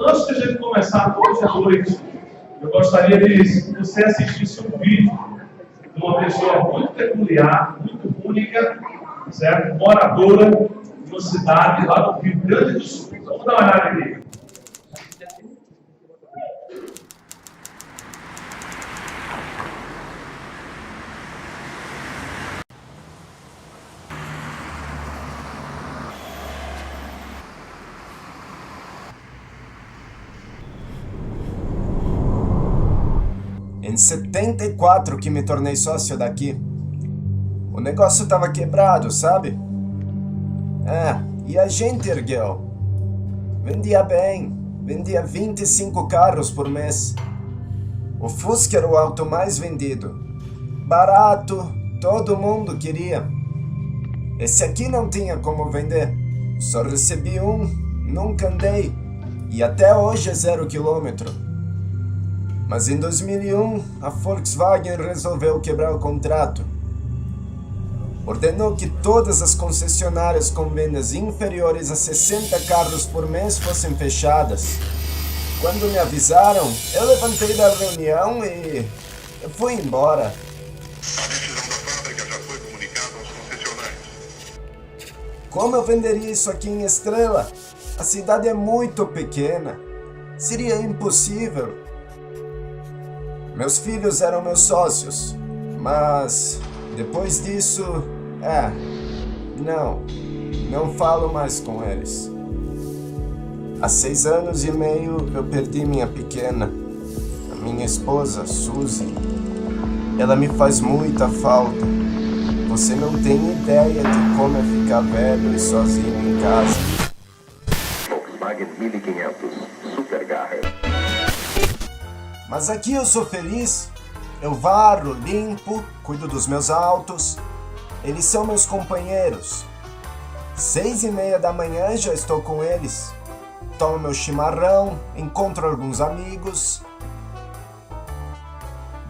antes de a gente começar hoje à noite, eu gostaria que você assistisse um vídeo de uma pessoa muito peculiar, muito única, certo? Moradora de uma cidade lá do Rio Grande do Sul. Vamos dar uma olhada aqui. Em 74 que me tornei sócio daqui. O negócio tava quebrado, sabe? E a gente ergueu. Vendia bem, vendia 25 carros por mês. O Fusca era o auto mais vendido. Barato, todo mundo queria. Esse aqui não tinha como vender. Só recebi um, nunca andei. E até hoje é 0 km. Mas em 2001, a Volkswagen resolveu quebrar o contrato. Ordenou que todas as concessionárias com vendas inferiores a 60 carros por mês fossem fechadas. Quando me avisaram, eu levantei da reunião e fui embora. A decisão da fábrica já foi comunicada aos concessionários. Como eu venderia isso aqui em Estrela? A cidade é muito pequena. Seria impossível. Meus filhos eram meus sócios, mas depois disso, não falo mais com eles. Há 6 anos e meio eu perdi minha pequena, a minha esposa, Suzy. Ela me faz muita falta. Você não tem ideia de como é ficar velho e sozinho em casa. Volkswagen 1500 Super Garra. Mas aqui eu sou feliz. Eu varro, limpo, cuido dos meus autos. Eles são meus companheiros. 6:30 da manhã já estou com eles. Tomo meu chimarrão, encontro alguns amigos.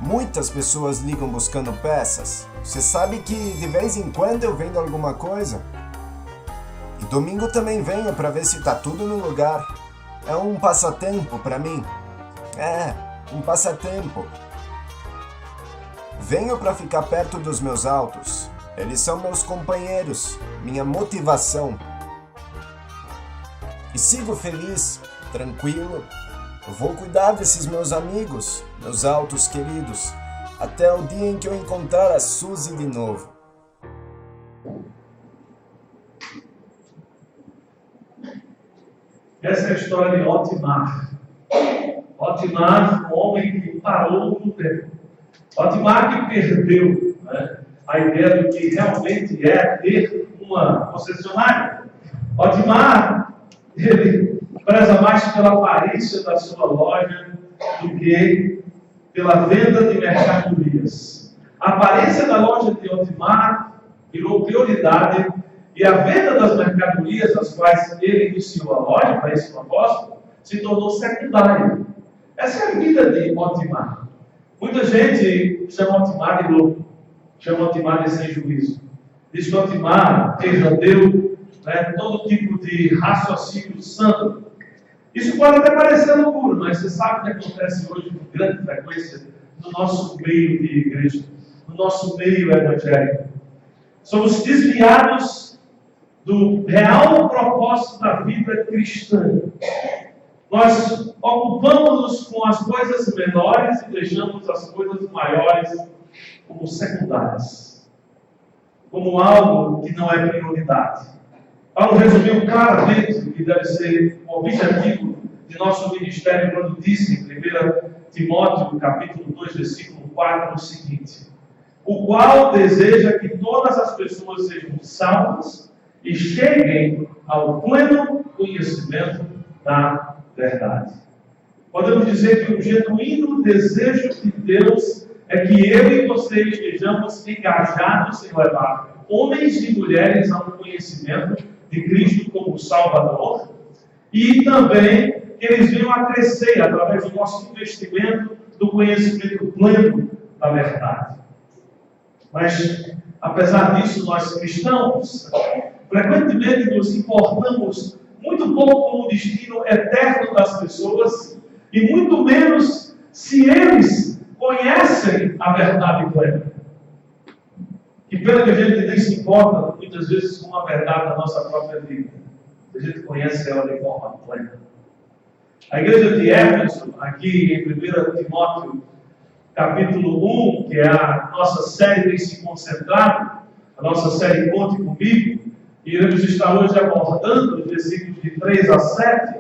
Muitas pessoas ligam buscando peças. Você sabe que de vez em quando eu vendo alguma coisa. E domingo também venho para ver se tá tudo no lugar. É um passatempo para mim. Um passatempo. Venho para ficar perto dos meus autos. Eles são meus companheiros, minha motivação. E sigo feliz, tranquilo. Eu vou cuidar desses meus amigos, meus autos queridos, até o dia em que eu encontrar a Suzy de novo. Essa é a história de Otmar. Otmar, um homem que parou no tempo. Otmar que perdeu a ideia do que realmente é ter uma concessionária. Otmar, ele preza mais pela aparência da sua loja do que pela venda de mercadorias. A aparência da loja de Otmar virou prioridade e a venda das mercadorias, as quais ele iniciou a loja para esse propósito, se tornou secundária. Essa é a vida de Otmar. Muita gente chama Otmar de louco, chama Otmar de sem juízo. Diz que Otmar perdeu todo tipo de raciocínio santo. Isso pode até parecer loucura, mas você sabe o que acontece hoje com grande frequência no nosso meio de igreja, no nosso meio evangélico. Somos desviados do real propósito da vida cristã. Nós ocupamos-nos com as coisas menores e deixamos as coisas maiores como secundárias, como algo que não é prioridade. Paulo resumiu claramente o que deve ser o objetivo de nosso ministério quando disse em 1 Timóteo, capítulo 2, versículo 4, o seguinte: o qual deseja que todas as pessoas sejam salvas e cheguem ao pleno conhecimento da verdade. Podemos dizer que o genuíno desejo de Deus é que eu e você estejamos engajados em levar homens e mulheres ao conhecimento de Cristo como Salvador e também que eles venham a crescer através do nosso investimento do conhecimento pleno da verdade. Mas, apesar disso, nós cristãos frequentemente nos importamos muito pouco com o destino eterno das pessoas, e muito menos se eles conhecem a verdade plena. E pena que a gente nem se importa, muitas vezes, com a verdade da nossa própria vida. A gente conhece ela de forma plena. A igreja de Éfeso, aqui em 1 Timóteo, capítulo 1, que é a nossa série tem se concentrado, a nossa série Conte Comigo, e iremos estar hoje abordando os versículos de 3 a 7,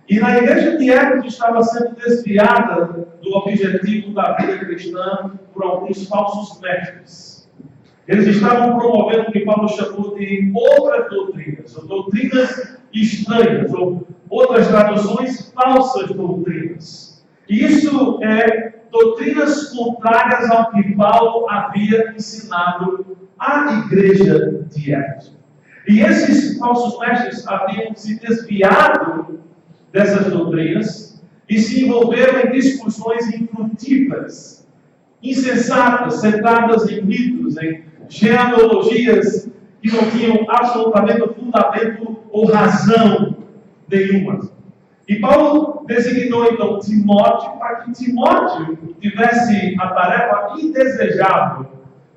e na igreja de Éfeso estava sendo desviada do objetivo da vida cristã por alguns falsos mestres. Eles estavam promovendo o que Paulo chamou de outras doutrinas, ou doutrinas estranhas, ou outras traduções, falsas doutrinas. E isso é doutrinas contrárias ao que Paulo havia ensinado à igreja de Éfeso. E esses falsos mestres haviam se desviado dessas doutrinas e se envolveram em discussões infrutíferas, insensatas, centradas em mitos, em genealogias que não tinham absolutamente fundamento ou razão nenhuma. E Paulo designou então Timóteo para que Timóteo tivesse a tarefa indesejável,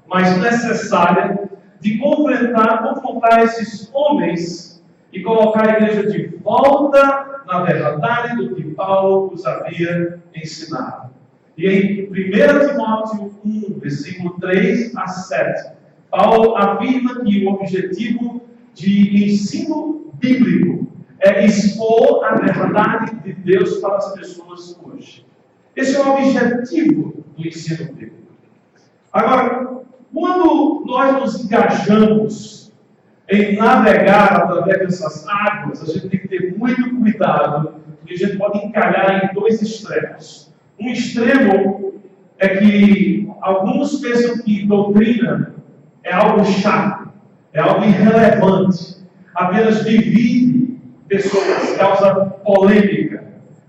mas necessária, de confrontar esses homens e colocar a igreja de volta na verdade do que Paulo os havia ensinado. E em 1 Timóteo 1, versículo 3 a 7, Paulo afirma que o objetivo de ensino bíblico é expor a verdade de Deus para as pessoas hoje. Esse é o objetivo do ensino bíblico. Agora, quando nós nos engajamos em navegar através dessas águas, a gente tem que ter muito cuidado, porque a gente pode encalhar em dois extremos. Um extremo é que alguns pensam que doutrina é algo chato, é algo irrelevante, apenas divide pessoas, causa polêmica,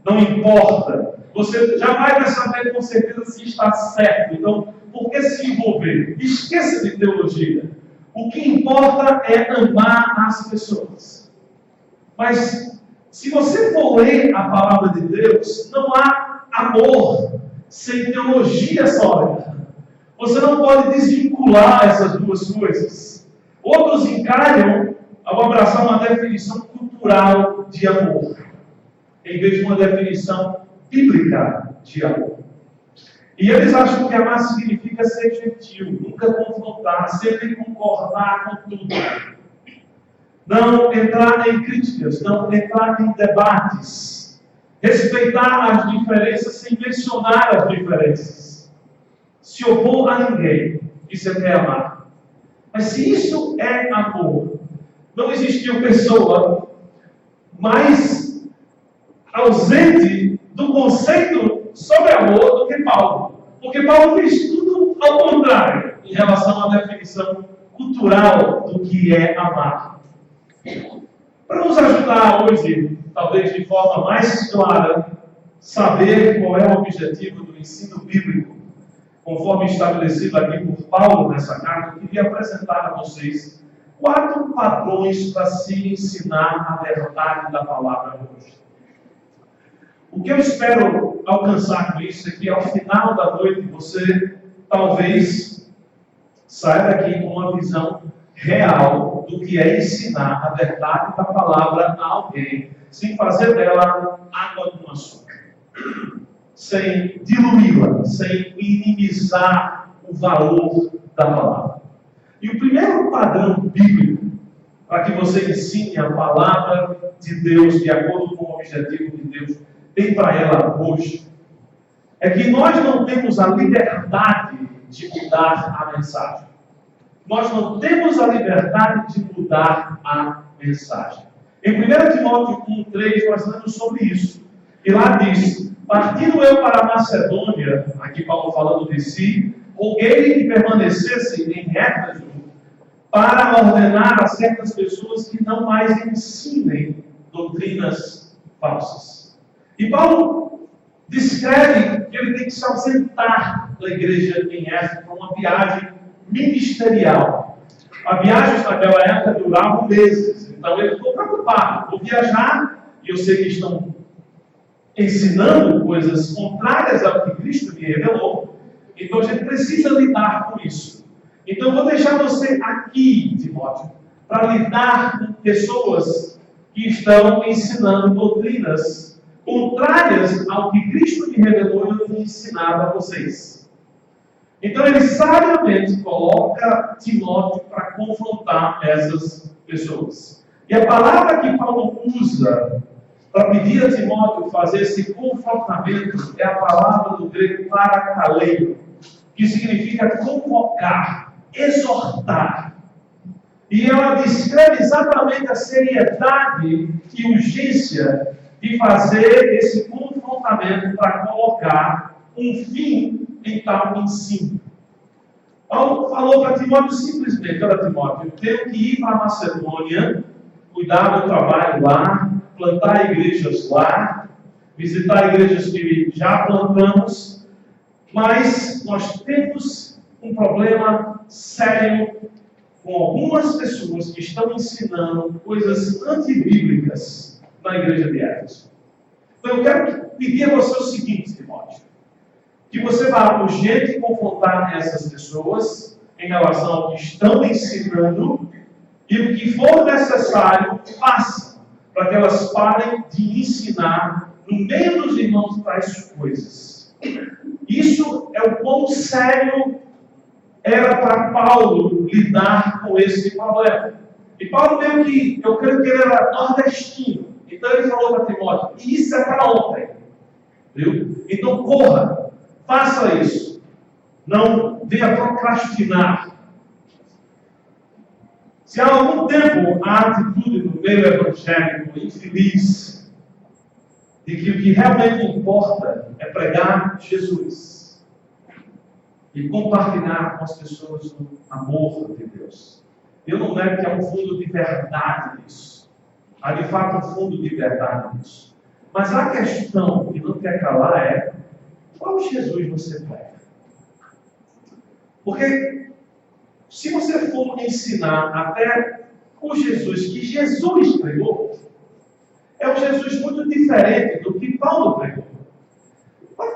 não importa. Você jamais vai saber com certeza se está certo, então por que se envolver? Esqueça de teologia. O que importa é amar as pessoas. Mas se você for ler a palavra de Deus, não há amor sem teologia sólida. Você não pode desvincular essas duas coisas. Outros encalham ao abraçar uma definição cultural de amor, em vez de uma definição bíblica de amor. E eles acham que amar significa ser gentil, nunca confrontar, sempre concordar com tudo. Não entrar em críticas, não entrar em debates. Respeitar as diferenças sem mencionar as diferenças. Se opor a ninguém, isso é que é amar. Mas se isso é amor, não existiu pessoa mais ausente do conceito sobre amor do que Paulo. Porque Paulo fez tudo ao contrário em relação à definição cultural do que é amar. Para nos ajudar hoje, talvez de forma mais clara, saber qual é o objetivo do ensino bíblico, conforme estabelecido aqui por Paulo nessa carta, eu queria apresentar a vocês 4 padrões para se ensinar a verdade da palavra hoje. O que eu espero alcançar com isso é que ao final da noite você talvez saia daqui com uma visão real do que é ensinar a verdade da palavra a alguém, sem fazer dela água com açúcar, sem diluí-la, sem minimizar o valor da palavra. E o primeiro padrão bíblico para que você ensine a palavra de Deus de acordo com o objetivo de Deus tem para ela hoje, é que nós não temos a liberdade de mudar a mensagem. Nós não temos a liberdade de mudar a mensagem. Em 1 Timóteo 1,3 nós lemos sobre isso. E lá diz: partindo eu para a Macedônia, aqui Paulo falando de si, roguei que permanecesse em Éfeso para ordenar a certas pessoas que não mais ensinem doutrinas falsas. E Paulo descreve que ele tem que se ausentar da igreja em Éfeso para uma viagem ministerial. As viagens naquela época duravam meses. Então ele ficou preocupado. Vou viajar e eu sei que estão ensinando coisas contrárias ao que Cristo me revelou. Então a gente precisa lidar com isso. Então eu vou deixar você aqui, Timóteo, para lidar com pessoas que estão ensinando doutrinas contrárias ao que Cristo me revelou e eu tenho ensinado a vocês. Então ele sabiamente coloca Timóteo para confrontar essas pessoas. E a palavra que Paulo usa para pedir a Timóteo fazer esse confrontamento é a palavra do grego parakaleio, que significa convocar, exortar. E ela descreve exatamente a seriedade e urgência de fazer esse confrontamento para colocar um fim em tal ensino. Paulo falou para Timóteo simplesmente: olha, Timóteo, eu tenho que ir para a Macedônia, cuidar do trabalho lá, plantar igrejas lá, visitar igrejas que já plantamos, mas nós temos um problema sério com algumas pessoas que estão ensinando coisas antibíblicas na igreja de Éfeso. Então eu quero pedir a você o seguinte, Timóteo, que você vá urgente confrontar essas pessoas em relação ao que estão ensinando e o que for necessário, faça, para que elas parem de ensinar no meio dos irmãos tais coisas. Isso é o quão sério era para Paulo lidar com esse problema. E Paulo meio que, eu creio que ele era nordestino. Então ele falou para Timóteo: isso é para ontem. Viu? Então corra, faça isso. Não venha procrastinar. Se há algum tempo a atitude do meio evangélico infeliz de que o que realmente importa é pregar Jesus e compartilhar com as pessoas o amor de Deus, eu não nego que há um fundo de verdade nisso. Há de fato um fundo de verdade nisso. Mas a questão que não quer calar é: qual Jesus você prega? Porque se você for ensinar até o Jesus que Jesus pregou, é um Jesus muito diferente do que Paulo pregou.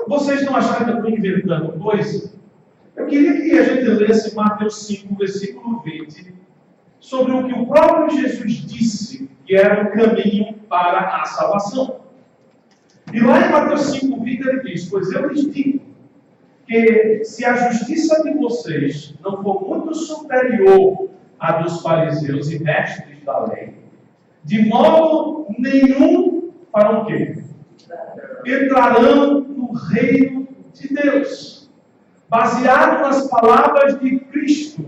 Vocês não acharam que eu estou inventando coisa? Eu queria que a gente lesse Mateus 5, versículo 20, sobre o que o próprio Jesus disse que era o caminho para a salvação. E lá em Mateus 5, 20 ele diz: pois eu lhes digo que se a justiça de vocês não for muito superior à dos fariseus e mestres da lei, de modo nenhum farão o quê? Entrarão no reino de Deus. Baseado nas palavras de Cristo,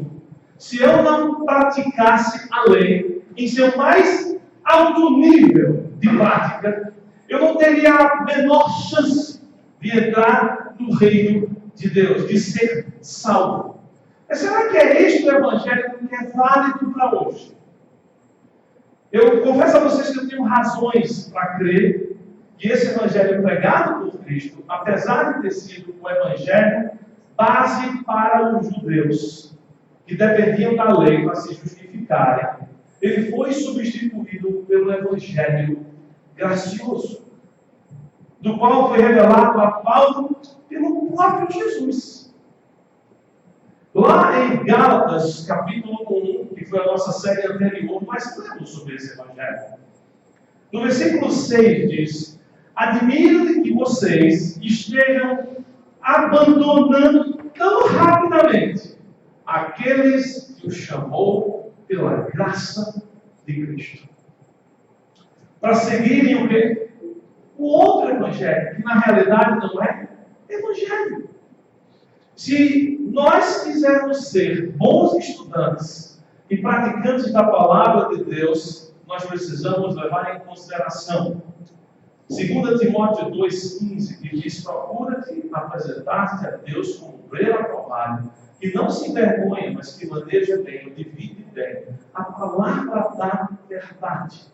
se eu não praticasse a lei em seu mais alto nível de prática, eu não teria a menor chance de entrar no reino de Deus, de ser salvo. Mas será que é este o evangelho que é válido para hoje? Eu confesso a vocês que eu tenho razões para crer que esse evangelho pregado por Cristo, apesar de ter sido um evangelho base para os judeus, que dependiam da lei para se justificarem, ele foi substituído pelo evangelho gracioso, do qual foi revelado a Paulo pelo próprio Jesus. Lá em Gálatas, capítulo 1, que foi a nossa série anterior, nós falamos sobre esse evangelho. No versículo 6 diz: admiro-me que vocês estejam abandonando tão rapidamente aqueles que o chamou pela graça de Cristo, para seguirem o quê? O outro evangelho, que na realidade não é evangelho. Se nós quisermos ser bons estudantes e praticantes da palavra de Deus, nós precisamos levar em consideração 2 Timóteo 2,15, que diz: procura-te apresentar-te a Deus como obreiro aprovado, que não se envergonha, mas que maneja bem, divide bem a palavra da verdade.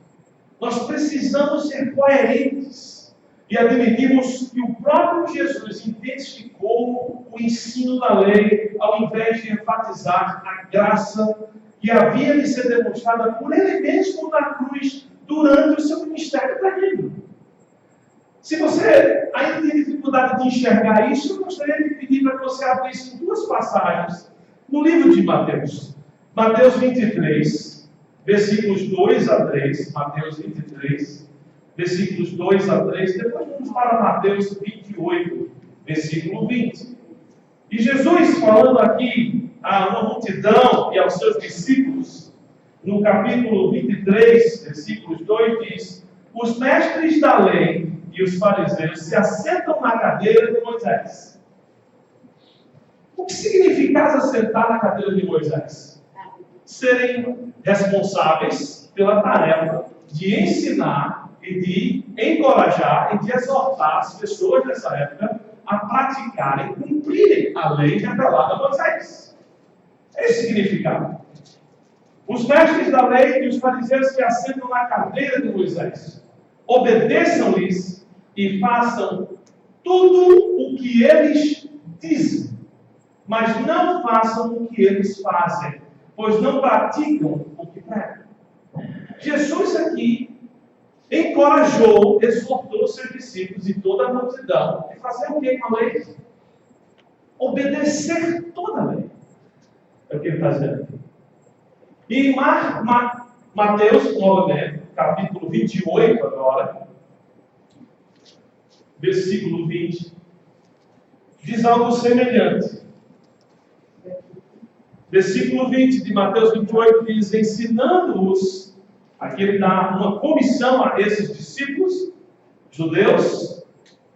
Nós precisamos ser coerentes e admitirmos que o próprio Jesus intensificou o ensino da lei ao invés de enfatizar a graça que havia de ser demonstrada por ele mesmo na cruz durante o seu ministério terreno. Se você ainda tem dificuldade de enxergar isso, eu gostaria de pedir para que você abrisse duas passagens no livro de Mateus. Mateus 23, versículos 2 a 3. Mateus 23, versículos 2 a 3. Depois vamos para Mateus 28, versículo 20. E Jesus, falando aqui a uma multidão e aos seus discípulos, no capítulo 23, versículos 2, diz: os mestres da lei e os fariseus se assentam na cadeira de Moisés. O que significa assentar na cadeira de Moisés? Serem responsáveis pela tarefa de ensinar e de encorajar e de exortar as pessoas dessa época a praticarem, cumprirem a lei revelada a Moisés. Esse significado. Os mestres da lei e os fariseus se assentam na cadeira de Moisés. Obedeçam-lhes e façam tudo o que eles dizem, mas não façam o que eles fazem, pois não praticam o que pregam. Jesus aqui encorajou, exortou seus discípulos e toda a multidão a fazer o que com a lei? Obedecer toda a lei. É o que ele está dizendo aqui. E em Mateus, novamente, capítulo 28 agora, versículo 20, diz algo semelhante. Versículo 20 de Mateus 28 diz: ensinando-os, aqui ele dá uma comissão a esses discípulos judeus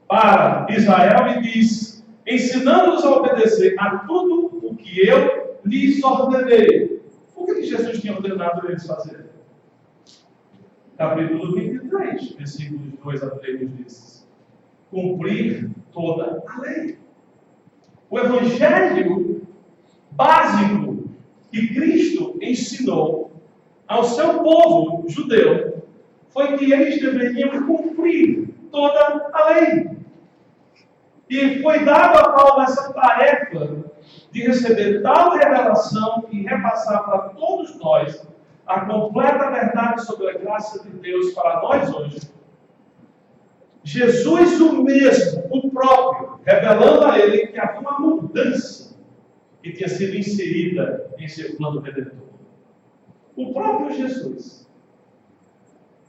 para Israel e diz: ensinando-os a obedecer a tudo o que eu lhes ordenei. O que Jesus tinha ordenado eles fazerem? Capítulo 23, versículos 2 a 3 diz: cumprir toda a lei. O evangelho básico que Cristo ensinou ao seu povo judeu foi que eles deveriam cumprir toda a lei. E foi dado a Paulo essa tarefa de receber tal revelação e repassar para todos nós a completa verdade sobre a graça de Deus para nós hoje. Jesus o mesmo, o próprio, revelando a ele que havia uma mudança que tinha sido inserida em seu plano redentor. O próprio Jesus.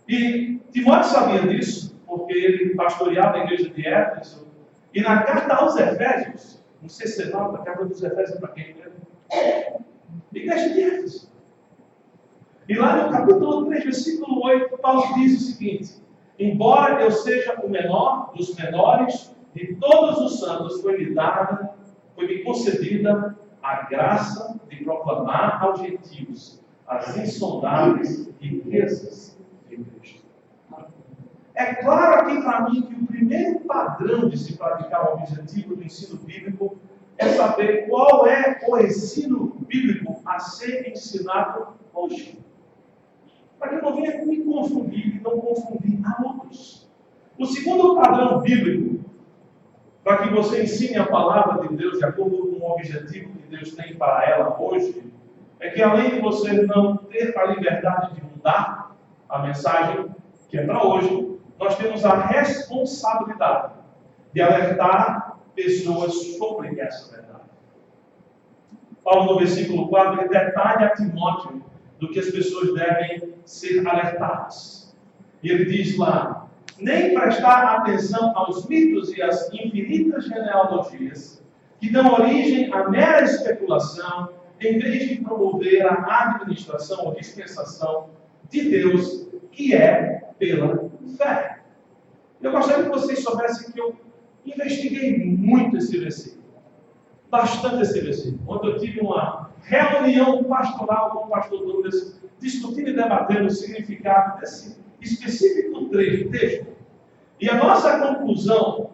E Timóteo sabia disso, porque ele pastoreava a igreja de Éfeso, e na carta aos Efésios, não sei se você nota, a carta dos Efésios é para quem? Igreja de Éfeso. E lá no capítulo 3, versículo 8, Paulo diz o seguinte: embora eu seja o menor dos menores de todos os santos, foi-me concedida a graça de proclamar aos gentios as insondáveis riquezas de Cristo. É claro aqui para mim que o primeiro padrão de se praticar o objetivo do ensino bíblico é saber qual é o ensino bíblico a ser ensinado hoje. Para que eu não venha me confundir e não confundir a outros. O segundo padrão bíblico para que você ensine a palavra de Deus de acordo com o objetivo que Deus tem para ela hoje, é que além de você não ter a liberdade de mudar a mensagem que é para hoje, nós temos a responsabilidade de alertar pessoas sobre essa verdade. Paulo, no versículo 4, ele detalha a Timóteo do que as pessoas devem ser alertadas. E ele diz lá: nem prestar atenção aos mitos e às infinitas genealogias que dão origem à mera especulação, em vez de promover a administração ou dispensação de Deus, que é pela fé. Eu gostaria que vocês soubessem que eu investiguei muito esse versículo. Bastante esse versículo. Ontem eu tive uma reunião pastoral com o pastor Douglas, discutindo e debatendo o significado desse específico texto. E a nossa conclusão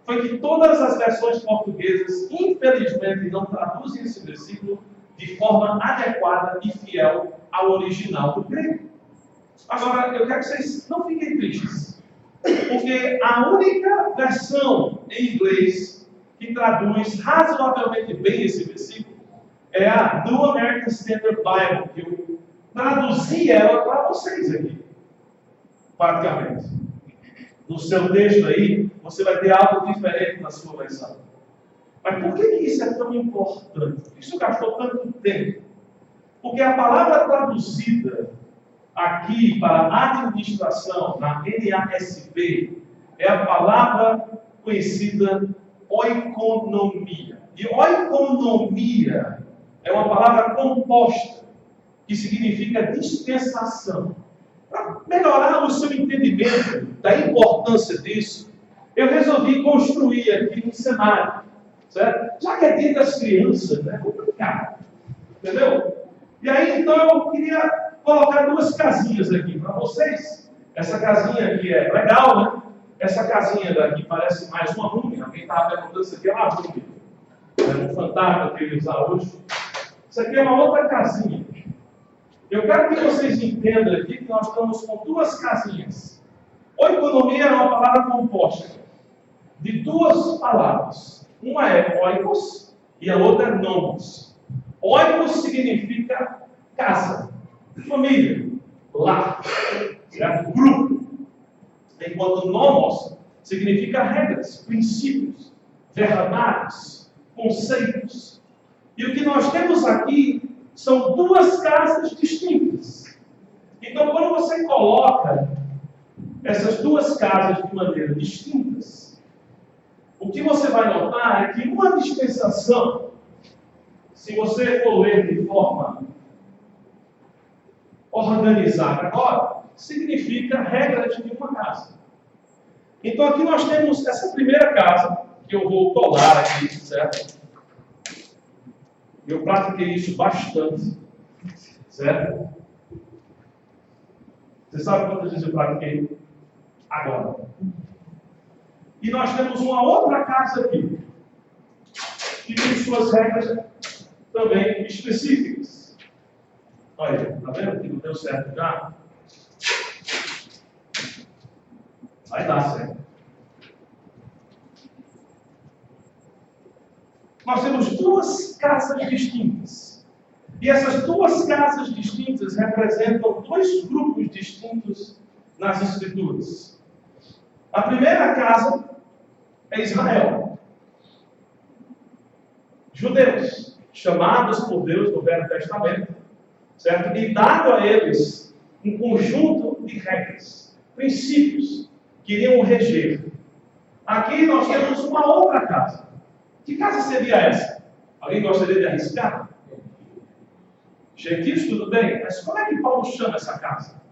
foi que todas as versões portuguesas, infelizmente, não traduzem esse versículo de forma adequada e fiel ao original do grego. Agora, eu quero que vocês não fiquem tristes, porque a única versão em inglês que traduz razoavelmente bem esse versículo é a New American Standard Bible, que eu traduzi ela para vocês aqui, praticamente. No seu texto aí, você vai ter algo diferente na sua versão. Mas por que isso é tão importante? Isso gastou tanto tempo? Porque a palavra traduzida aqui para administração, na NASB, é a palavra conhecida oikonomia. E oikonomia é uma palavra composta, que significa dispensação. Para melhorar o seu entendimento da importância disso, eu resolvi construir aqui um cenário, certo? Já que é dia das crianças, né? Vamos brincar, entendeu? E aí, então, eu queria colocar duas casinhas aqui para vocês. Essa casinha aqui é legal, né? Essa casinha daqui parece mais uma múmia. Alguém estava perguntando se aqui é uma múmia. É um fantasma que ele usa hoje. Isso aqui é uma outra casinha. Eu quero que vocês entendam aqui que nós estamos com duas casinhas. Oikonomia é uma palavra composta de duas palavras. Uma é oikos e a outra é nomos. Oikos significa casa, família, lar, certo? Grupo. Enquanto nomos significa regras, princípios, verdades, conceitos. E o que nós temos aqui são duas casas distintas. Então, quando você coloca essas duas casas de maneira distintas, o que você vai notar é que uma dispensação, se você for ler de forma organizada agora, significa regras de uma casa. Então, aqui nós temos essa primeira casa, que eu vou colar aqui, certo? Eu pratiquei isso bastante, certo? Você sabe quantas vezes eu pratiquei? Agora. E nós temos uma outra casa aqui, que tem suas regras também específicas. Olha, tá vendo que não deu certo já? Vai dar certo. Nós temos duas casas distintas. E essas duas casas distintas representam dois grupos distintos nas Escrituras. A primeira casa é Israel. Judeus, chamados por Deus no Velho Testamento, certo? E dado a eles um conjunto de regras, princípios que iriam reger. Aqui nós temos uma outra casa. Que casa seria essa? Alguém gostaria de arriscar? Gentios, tudo bem? Mas como é que Paulo chama essa casa?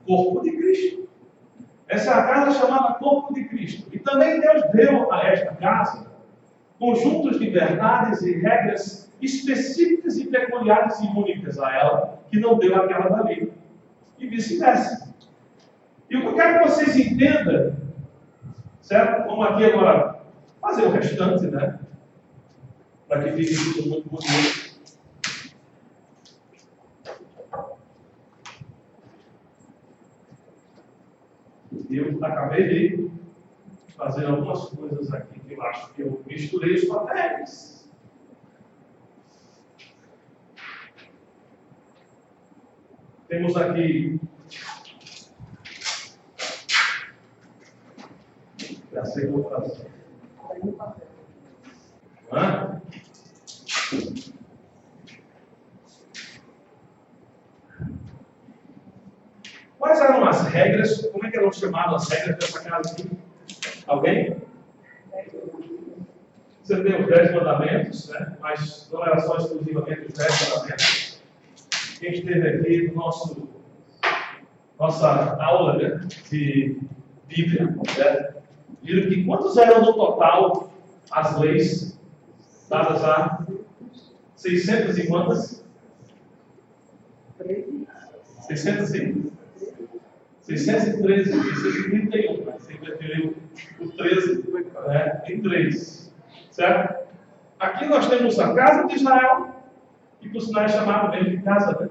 Corpo de Cristo. Essa é a casa chamada Corpo de Cristo. E também Deus deu a esta casa conjuntos de verdades e regras específicas e peculiares e únicas a ela, que não deu aquela dali. E vice-versa. E o que eu quero que vocês entendam, certo? Vamos aqui agora fazer o restante, né? Para que fique tudo muito bonito. Eu acabei de fazer algumas coisas aqui que eu acho que eu misturei os papéis. Temos aqui. Já sei o que eu vou fazer. Hã? Quais eram as regras? Como é que eram chamadas as regras dessa casa aqui? Alguém? Você tem os 10 mandamentos, né? Mas não era só exclusivamente os 10 mandamentos. Quem esteve aqui no nossa aula, né, de Bíblia, né, viram que quantos eram no total as leis dadas a 600 e quantas? 613, 631, né? Você invertiu o 13, né, em 3, certo? Aqui nós temos a casa de Israel, que por sinal é chamado mesmo de casa, né?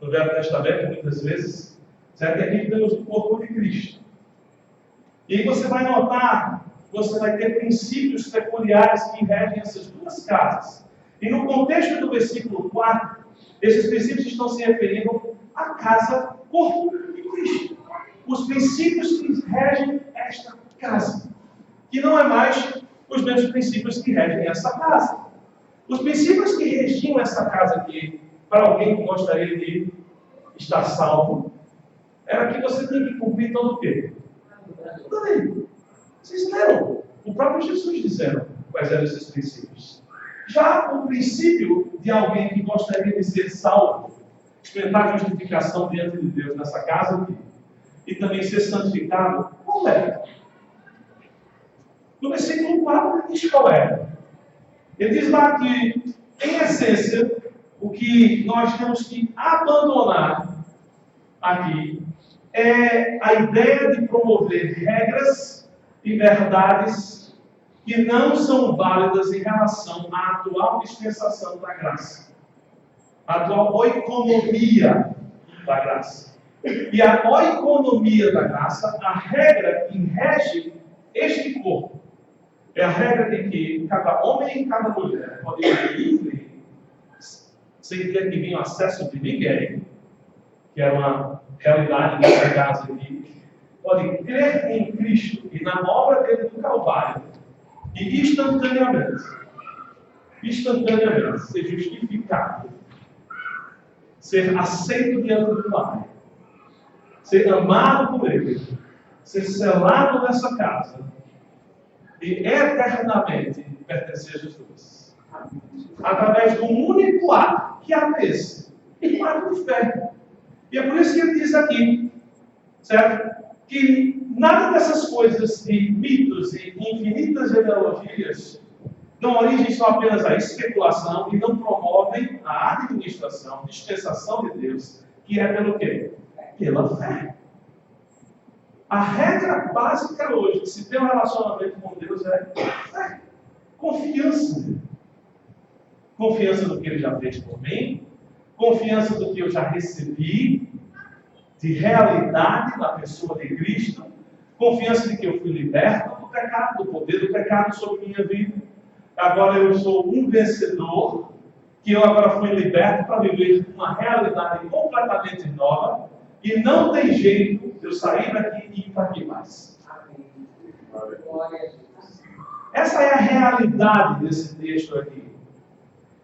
No Velho Testamento, muitas vezes, certo? E aqui temos o corpo de Cristo. E aí você vai notar, você vai ter princípios peculiares que regem essas duas casas. E no contexto do versículo 4, esses princípios estão se referindo à casa, corpo de Cristo. Os princípios que regem esta casa. Que não é mais os mesmos princípios que regem essa casa. Os princípios que regiam essa casa aqui, para alguém que gostaria de estar salvo, era que você tem que cumprir todo o quê? Tudo bem. Vocês leram. O próprio Jesus disseram quais eram esses princípios. Já o princípio de alguém que gostaria de ser salvo, experimentar a justificação diante de Deus nessa casa aqui, e também ser santificado, qual é? No versículo 4 ele diz qual é. Ele diz lá que, em essência, o que nós temos que abandonar aqui é a ideia de promover regras e verdades que não são válidas em relação à atual dispensação da graça, a atual oikonomia da graça. E a oikonomia da graça, a regra que rege este corpo, é a regra de que cada homem e cada mulher pode ser livre, sem ter que vir o acesso de ninguém, que é uma realidade dessa casa aqui, pode crer em Cristo e na obra dele do Calvário, e instantaneamente ser justificado, ser aceito diante do Pai, ser amado por Ele, ser selado nessa casa e eternamente pertencer a Jesus. Através de um único ato, que é esse, um ato de fé. E é por isso que ele diz aqui, certo? Que nada dessas coisas de mitos e infinitas genealogias dão origem só apenas à especulação e não promovem a administração, a dispensação de Deus, que é pelo quê? Pela fé. A regra básica hoje de se ter um relacionamento com Deus é fé. Confiança nele. Confiança no que Ele já fez por mim, confiança no que eu já recebi de realidade na pessoa de Cristo, confiança de que eu fui liberto do pecado, do poder do pecado sobre minha vida. Agora eu sou um vencedor, que eu agora fui liberto para viver uma realidade completamente nova, e não tem jeito de eu sair daqui e ir para aqui mais. Essa é a realidade desse texto aqui.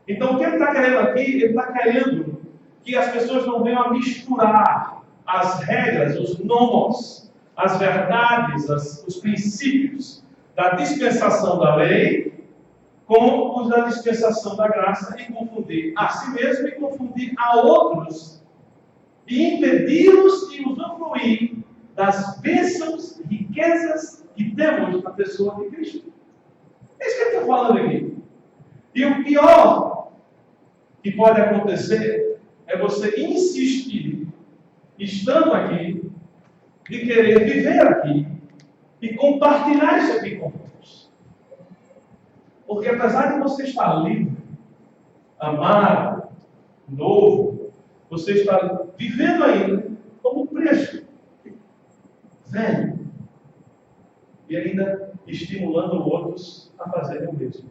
Então o que ele está querendo aqui? Ele está querendo que as pessoas não venham a misturar as regras, os nomos, as verdades, os princípios da dispensação da lei com os da dispensação da graça e confundir a si mesmo e confundir a outros e impedi-los de usufruir das bênçãos e riquezas que temos na pessoa de Cristo. É isso que ele está falando aqui. E o pior que pode acontecer é você insistir, estando aqui, de querer viver aqui e compartilhar isso aqui com outros. Porque apesar de você estar livre, amado, novo, você está vivendo ainda como preso, velho, e ainda estimulando outros a fazerem o mesmo.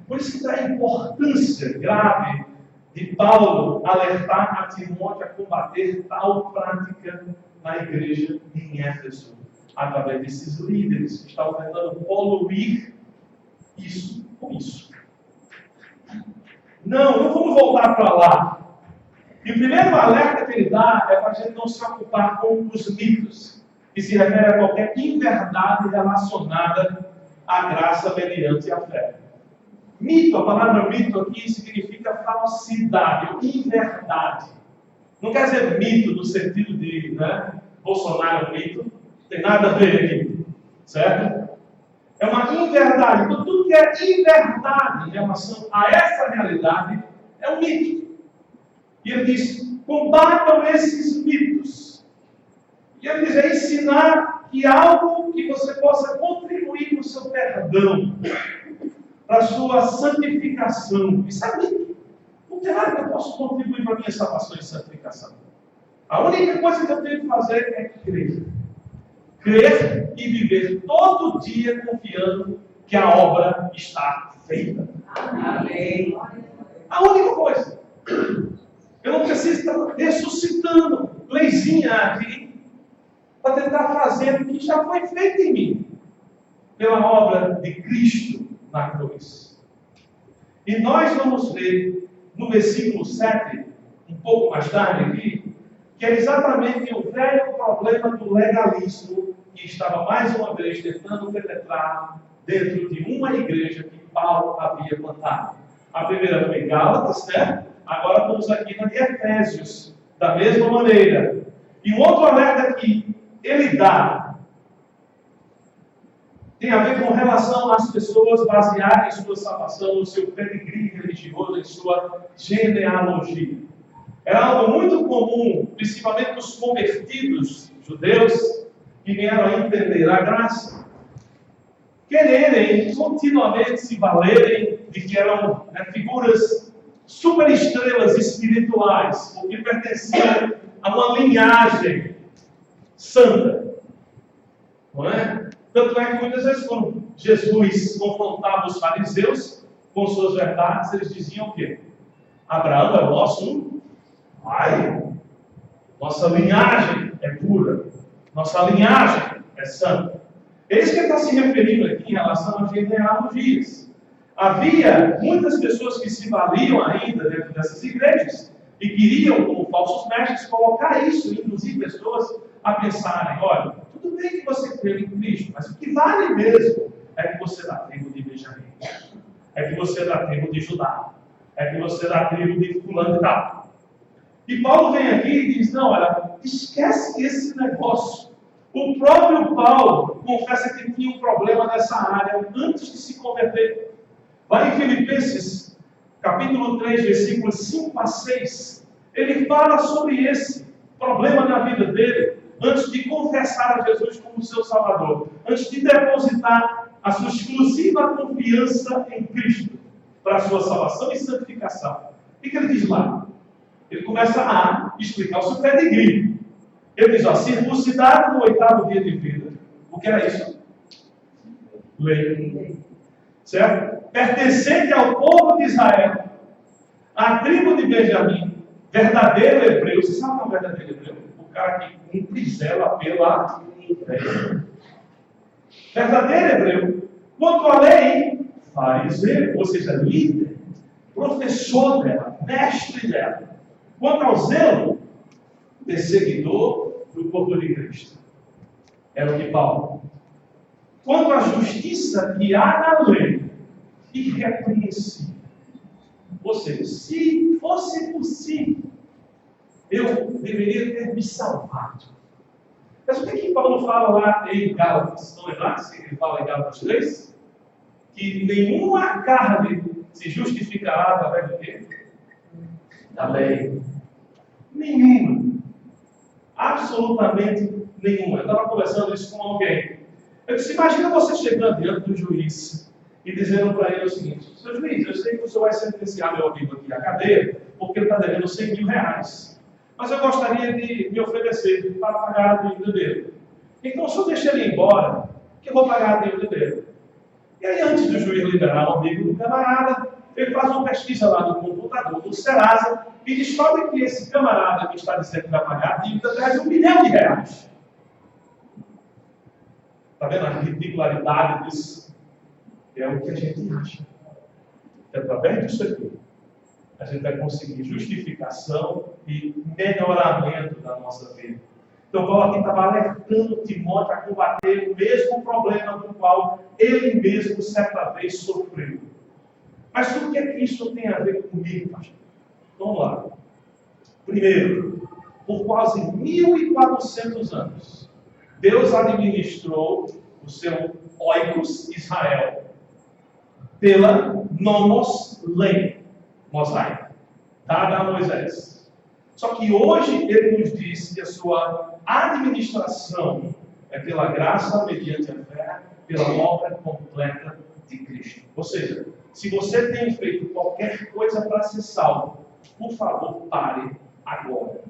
Por isso que dá a importância grave de Paulo alertar a Timóteo a combater tal prática na igreja em Éfeso, através desses líderes que estavam tentando poluir isso com isso. Não vamos voltar para lá. E o primeiro alerta que ele dá é para a gente não se ocupar com os mitos, que se refere a qualquer inverdade relacionada à graça mediante a fé. Mito, a palavra mito aqui significa falsidade, ou inverdade. Não quer dizer mito no sentido de, Bolsonaro mito, não tem nada a ver aqui, certo? É uma inverdade. Então, tudo que é inverdade em relação a essa realidade é um mito. E ele diz, combatam esses mitos. E ele diz, é ensinar que algo que você possa contribuir no seu perdão, para a sua santificação. Isso é mito. Não tem nada que eu possa contribuir para a minha salvação e santificação. A única coisa que eu tenho que fazer é crer. Crer e viver todo dia confiando que a obra está feita. Amém. A única coisa. Eu não preciso estar ressuscitando leizinha aqui para tentar fazer o que já foi feito em mim pela obra de Cristo na cruz. E nós vamos ver no versículo 7, um pouco mais tarde aqui, que é exatamente o velho problema do legalismo que estava mais uma vez tentando penetrar dentro de uma igreja que Paulo havia plantado. A primeira foi Gálatas, né? Agora estamos aqui na de Efésios, da mesma maneira. E um outro alerta que ele dá tem a ver com relação às pessoas basearem sua salvação no seu pedigree religioso, em sua genealogia. Era algo muito comum, principalmente dos convertidos judeus, que vieram a entender a graça, quererem continuamente se valerem de que eram figuras superestrelas espirituais, porque pertenciam a uma linhagem santa. Não é? Tanto é que muitas vezes, quando Jesus confrontava os fariseus com suas verdades, eles diziam o quê? Abraão é o nosso pai, nossa linhagem é pura, nossa linhagem é santa. É isso que ele está se referindo aqui em relação às genealogias. Havia muitas pessoas que se valiam ainda dentro dessas igrejas e queriam, como falsos mestres, colocar isso e induzir pessoas a pensarem: olha, tudo bem que você crê em Cristo, mas o que vale mesmo é que você é da tribo de Benjamim, é que você é da tribo de Judá, é que você é da tribo de fulano e tal. E Paulo vem aqui e diz: não, olha, esquece esse negócio. O próprio Paulo confessa que tinha um problema nessa área antes de se converter. Lá em Filipenses, capítulo 3, versículos 5 a 6, ele fala sobre esse problema na vida dele, antes de confessar a Jesus como seu Salvador, antes de depositar a sua exclusiva confiança em Cristo para a sua salvação e santificação. O que ele diz lá? Ele começa a explicar o seu pedigree. Ele diz: circuncidado no 8º dia de vida. O que era isso? Lei. Certo? Pertencente ao povo de Israel, à tribo de Benjamim, verdadeiro hebreu. Você sabe o que é um verdadeiro hebreu? O cara que cumpre zela pela lei. Verdadeiro hebreu. Quanto à lei, fariseu, ou seja, líder, professor dela, mestre dela. Quanto ao zelo, perseguidor do corpo de Cristo. Era o que Paulo. Quanto à justiça que há na lei, irrepreensível. Ou seja, se fosse possível, eu deveria ter me salvado. Mas o que Paulo fala lá em Gálatas? Não é lá que ele fala em Gálatas 3? Que nenhuma carne se justificará através do quê? Da lei. Nenhuma. Absolutamente nenhuma. Eu estava conversando isso com alguém. Eu disse: imagina você chegando diante do juiz e dizendo para ele o seguinte: seu juiz, eu sei que o senhor vai sentenciar meu amigo aqui à cadeia, porque ele está devendo 100 mil reais. Mas eu gostaria de me oferecer para pagar a dívida dele. Então o senhor deixa ele embora, que eu vou pagar a dívida dele. E aí, antes do juiz liberar o amigo do camarada, ele faz uma pesquisa lá no computador do Serasa e descobre que esse camarada que está dizendo que vai pagar a dívida deve 1 milhão de reais. Está vendo a ridicularidade disso? É o que a gente acha. E através disso aqui, a gente vai conseguir justificação e melhoramento da nossa vida. Então, Paulo aqui estava alertando Timóteo a combater o mesmo problema do qual ele mesmo certa vez sofreu. Mas o que é que isso tem a ver comigo, pastor? Vamos lá. Primeiro, por quase 1.400 anos, Deus administrou o seu oikos Israel pela nomos lei mosaica, dada a Moisés. Só que hoje ele nos diz que a sua administração é pela graça mediante a fé, pela obra completa de Cristo. Ou seja, se você tem feito qualquer coisa para ser salvo, por favor, pare agora.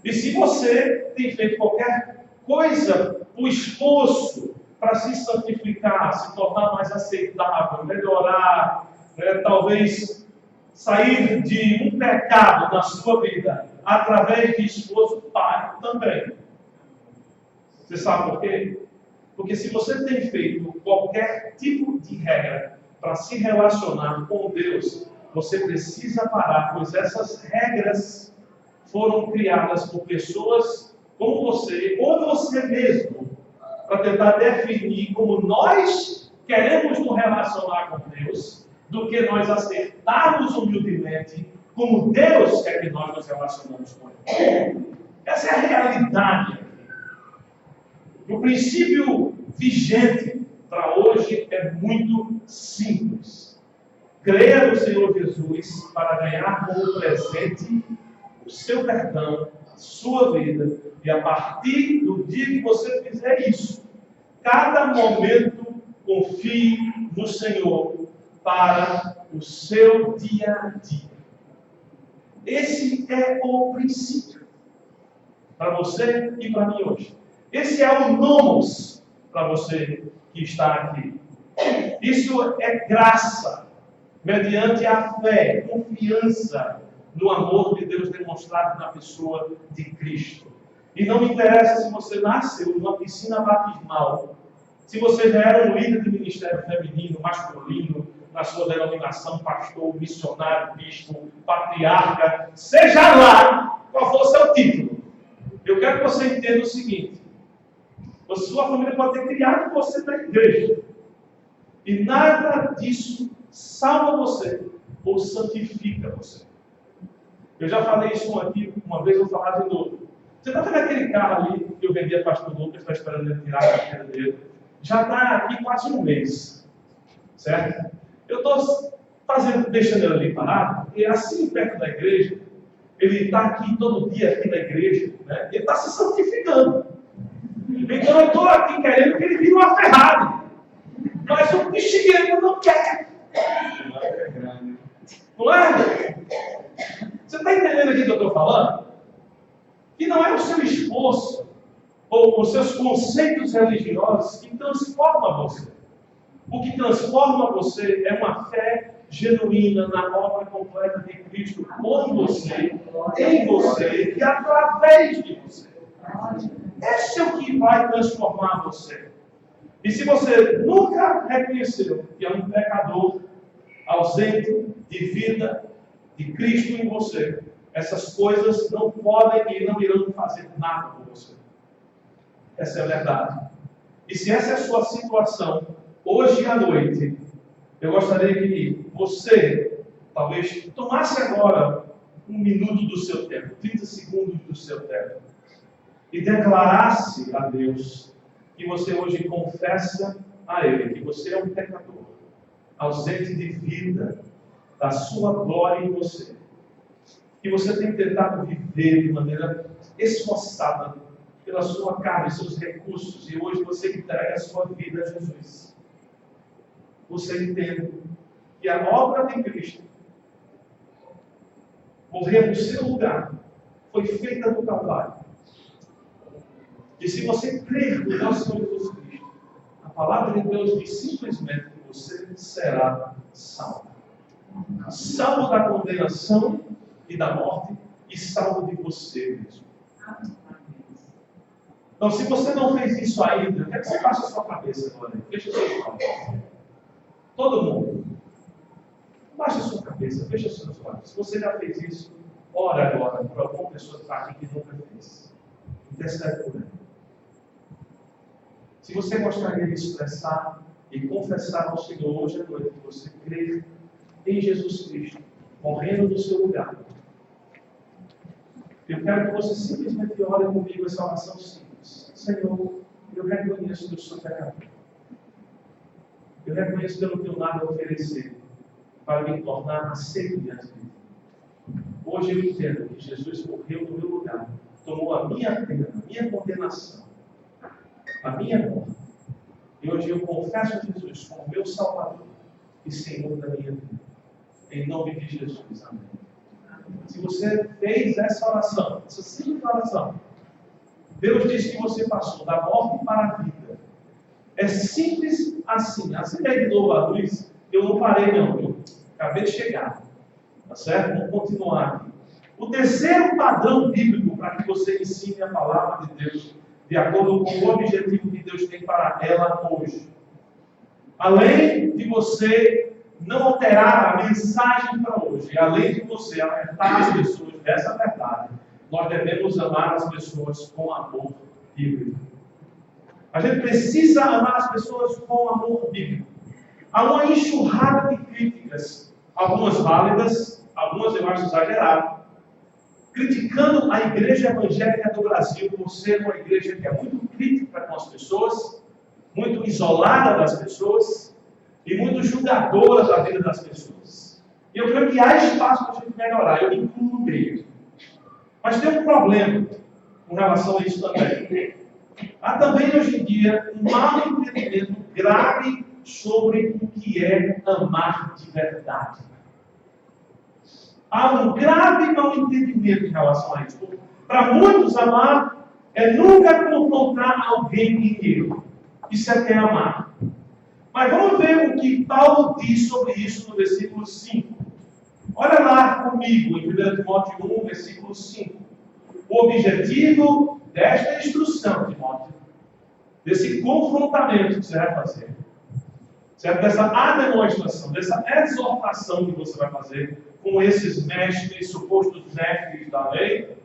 E se você tem feito qualquer coisa, o esforço para se santificar, se tornar mais aceitável, melhorar, talvez sair de um pecado na sua vida através de esforço, pare também. Você sabe por quê? Porque se você tem feito qualquer tipo de regra para se relacionar com Deus, você precisa parar, pois essas regras foram criadas por pessoas como você, ou você mesmo, para tentar definir como nós queremos nos relacionar com Deus, do que nós aceitarmos humildemente como Deus quer que nós nos relacionamos com Ele. Essa é a realidade. O princípio vigente para hoje é muito simples. Crer no Senhor Jesus para ganhar como presente o seu perdão, a sua vida. E a partir do dia que você fizer isso, cada momento confie no Senhor para o seu dia a dia. Esse é o princípio para você e para mim hoje. Esse é o nomos para você que está aqui. Isso é graça, mediante a fé, confiança no amor de Deus demonstrado na pessoa de Cristo. E não me interessa se você nasceu numa piscina batismal, se você já era um líder de ministério feminino, masculino, na sua denominação, pastor, missionário, bispo, patriarca, seja lá qual for o seu título. Eu quero que você entenda o seguinte: a sua família pode ter criado você na igreja, e nada disso salva você ou santifica você. Eu já falei isso aqui uma vez, vou falar de novo. Você está vendo aquele carro ali que eu vendi a pastor Lucas, está esperando ele tirar a carteira dele? Já está aqui quase um mês, certo? Eu estou deixando ele ali parado, porque assim perto da igreja, ele está aqui todo dia aqui na igreja, né? Ele está se santificando. Então eu estou aqui querendo que ele vire uma Ferrari, mas o bexigueiro não quer. Não é? Você está entendendo aqui o que eu estou falando? Que não é o seu esforço ou os seus conceitos religiosos que transformam você. O que transforma você é uma fé genuína na obra completa de Cristo por você, em você e através de você. Esse é o que vai transformar você. E se você nunca reconheceu que é um pecador ausente de vida de Cristo em você, essas coisas não podem e não irão fazer nada por você. Essa é a verdade. E se essa é a sua situação, hoje à noite, eu gostaria que você, talvez, tomasse agora um minuto do seu tempo, 30 segundos do seu tempo, e declarasse a Deus que você hoje confessa a Ele que você é um pecador, ausente de vida, da sua glória em você, que você tem tentado viver de maneira esforçada pela sua carne, seus recursos, e hoje você entrega a sua vida a Jesus. Você entende que a obra de Cristo, morrer no seu lugar, foi feita no Calvário. E se você crer no nosso Senhor Jesus Cristo, a palavra de Deus diz simplesmente que você será salvo. Salvo da condenação e da morte, e salvo de você mesmo. Então, se você não fez isso ainda, eu quero que você baixe a sua cabeça agora. Feche os seus olhos. Todo mundo. Baixe a sua cabeça, feche os seus olhos. Se você já fez isso, ora agora por alguma pessoa que está aqui que nunca fez. Intercede por ela. Se você gostaria de expressar e confessar ao Senhor hoje à noite que você crê em Jesus Cristo, morrendo no seu lugar, eu quero que você simplesmente ore comigo essa oração simples. Senhor, eu reconheço que eu sou pecador. Eu reconheço que eu não tenho nada a oferecer para me tornar aceito diante de ti. Hoje eu entendo que Jesus morreu no meu lugar, tomou a minha pena, a minha condenação, a minha morte. E hoje eu confesso a Jesus como meu Salvador e Senhor da minha vida. Em nome de Jesus. Amém. Se você fez essa oração, essa simples oração, Deus diz que você passou da morte para a vida. É simples assim. Acendei de novo a luz. Eu não parei não, viu? Acabei de chegar. Tá certo? Vamos continuar aqui. O terceiro padrão bíblico para que você ensine a palavra de Deus, de acordo com o objetivo que Deus tem para ela hoje. Além de você não alterar a mensagem para hoje, além de você alertar as pessoas dessa verdade, nós devemos amar as pessoas com amor bíblico. A gente precisa amar as pessoas com amor bíblico. Há uma enxurrada de críticas, algumas válidas, algumas eu acho exageradas, criticando a igreja evangélica do Brasil por ser uma igreja que é muito crítica com as pessoas, muito isolada das pessoas e muito julgadora da vida das pessoas. E eu creio que há espaço para a gente melhorar, eu me incluo no meio. Mas tem um problema com relação a isso também. Há também hoje em dia um mau entendimento grave sobre o que é amar de verdade. Há um grave mal entendimento em relação a isso. Para muitos, amar é nunca confrontar alguém em erro. Isso é que é amar. Mas vamos ver o que Paulo diz sobre isso no versículo 5. Olha lá comigo em 1 Timóteo 1, versículo 5. O objetivo desta instrução, Timóteo, desse confrontamento que você vai fazer, certo? Dessa ademoestação, dessa exortação que você vai fazer com esses mestres, supostos mestres da lei,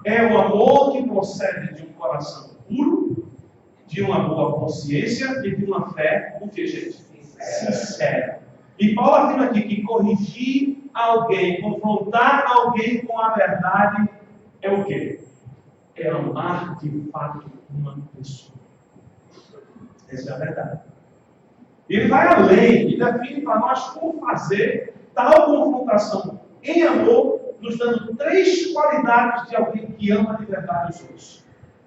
é o amor que procede de um coração puro, de uma boa consciência e de uma fé, o que, gente? Sincera. E Paulo afirma aqui que corrigir alguém, confrontar alguém com a verdade, é o quê? É amar de fato uma pessoa. Essa é a verdade. Ele vai além e define para nós como fazer tal confrontação em amor, nos dando 3 qualidades de alguém que ama de verdade os outros.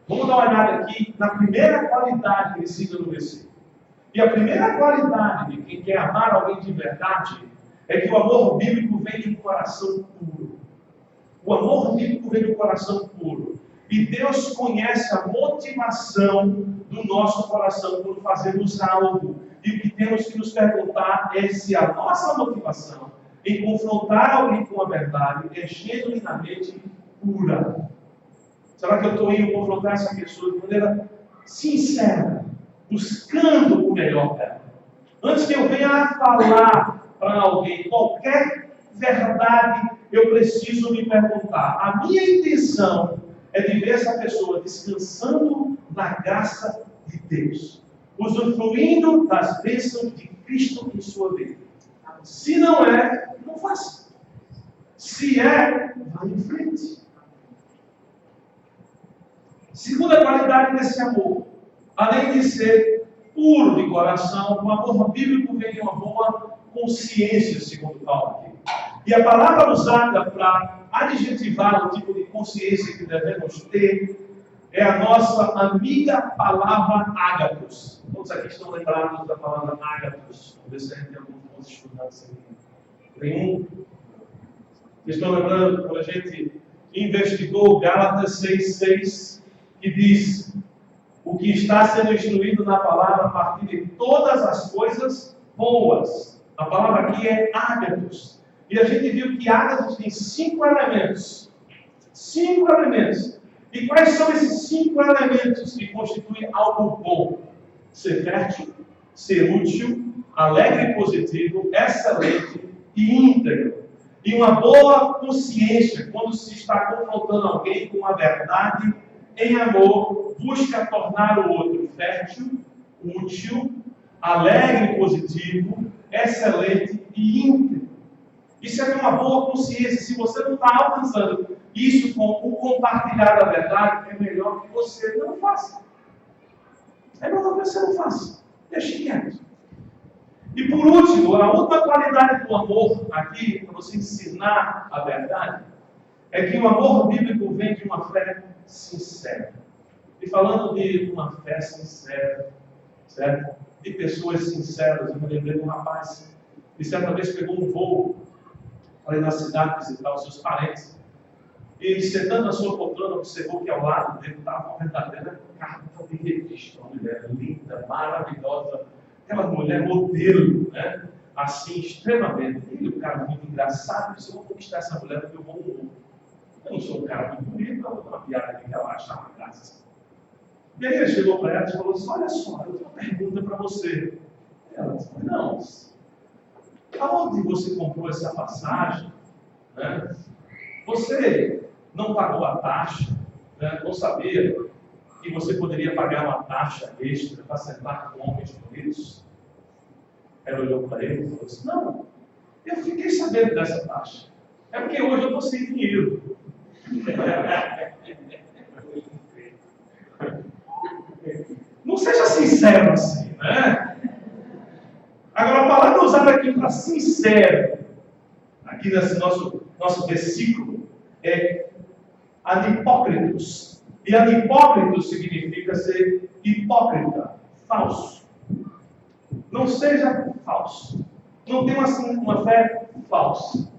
Vamos dar uma olhada aqui na primeira qualidade que ele cita no versículo. E a primeira qualidade de quem quer amar alguém de verdade é que o amor bíblico vem de um coração puro. O amor bíblico vem de um coração puro. E Deus conhece a motivação do nosso coração quando fazemos algo. E o que temos que nos perguntar é se a nossa motivação em confrontar alguém com a verdade é genuinamente pura. Será que eu estou indo confrontar essa pessoa de maneira sincera, buscando o melhor dela? Antes que eu venha a falar para alguém qualquer verdade, eu preciso me perguntar. A minha intenção é de ver essa pessoa descansando na graça de Deus, usufruindo das bênçãos de Cristo em sua vida. Se não é, não faça. Se é, vá em frente. Segunda qualidade desse amor, além de ser puro de coração, o amor bíblico vem de uma boa consciência, segundo Paulo aqui. E a palavra usada para adjetivar o tipo de consciência que devemos ter é a nossa amiga palavra ágatos. Todos aqui estão lembrados da palavra ágatos. Vamos ver se a gente tem alguns pontos estudados aqui. Nenhum? Vocês estão lembrando quando a gente investigou Gálatas 6,6, que diz: o que está sendo instruído na palavra a partir de todas as coisas boas. A palavra aqui é ágatos. E a gente viu que ágatos tem 5 elementos. 5 elementos. E quais são esses 5 elementos que constituem algo bom? Ser fértil, ser útil, alegre e positivo, excelente e íntegro. E uma boa consciência quando se está confrontando alguém com a verdade em amor, busca tornar o outro fértil, útil, alegre e positivo, excelente e íntegro. Isso é uma boa consciência. Se você não está alcançando isso com o compartilhar da verdade, é melhor que você não faça. É melhor que você não faça. Deixe quieto. E por último, a última qualidade do amor aqui, para você ensinar a verdade, é que o amor bíblico vem de uma fé sincera. E falando de uma fé sincera, certo? De pessoas sinceras, eu me lembrei de um rapaz que certa vez pegou um voo ali na cidade visitar os seus parentes. E sentando na sua poltrona, observou que ao lado dele estava uma verdadeira carta de revista, uma mulher linda, maravilhosa, aquela mulher modelo, né? assim, extremamente. Ele é um cara muito engraçado, disse, eu vou conquistar essa mulher porque eu vou humor. Eu não sou um cara muito bonito, eu vou dar uma piada que ela acha uma graça. E aí ele chegou para ela e falou assim, olha só, eu tenho uma pergunta para você. Ela disse, não, aonde você comprou essa passagem? Né? Você não pagou a taxa? Né? Não sabia que você poderia pagar uma taxa extra para sentar com homens bonitos? Ela olhou para ele e falou assim, não, eu fiquei sabendo dessa taxa. É porque hoje eu estou sem dinheiro. Não seja sincero assim, né? Agora, a palavra usada aqui para sincero, aqui nesse nosso versículo, é adipócritos. E adipócritos significa ser hipócrita, falso. Não seja falso. Não tenha uma fé falsa.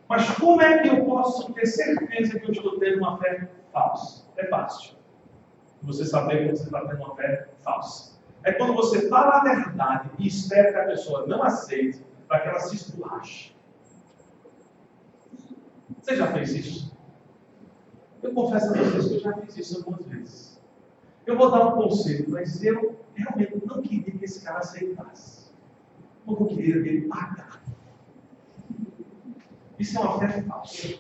Mas como é que eu posso ter certeza que eu estou tendo uma fé falsa? É fácil. Você saber que você está tendo uma fé falsa. É quando você fala a verdade e espera que a pessoa não aceite, para que ela se esborrache. Você já fez isso? Eu confesso a vocês que eu já fiz isso algumas vezes. Eu vou dar um conselho, mas eu realmente não queria que esse cara aceitasse. Eu não queria que ele pagasse. Isso é uma fé falsa.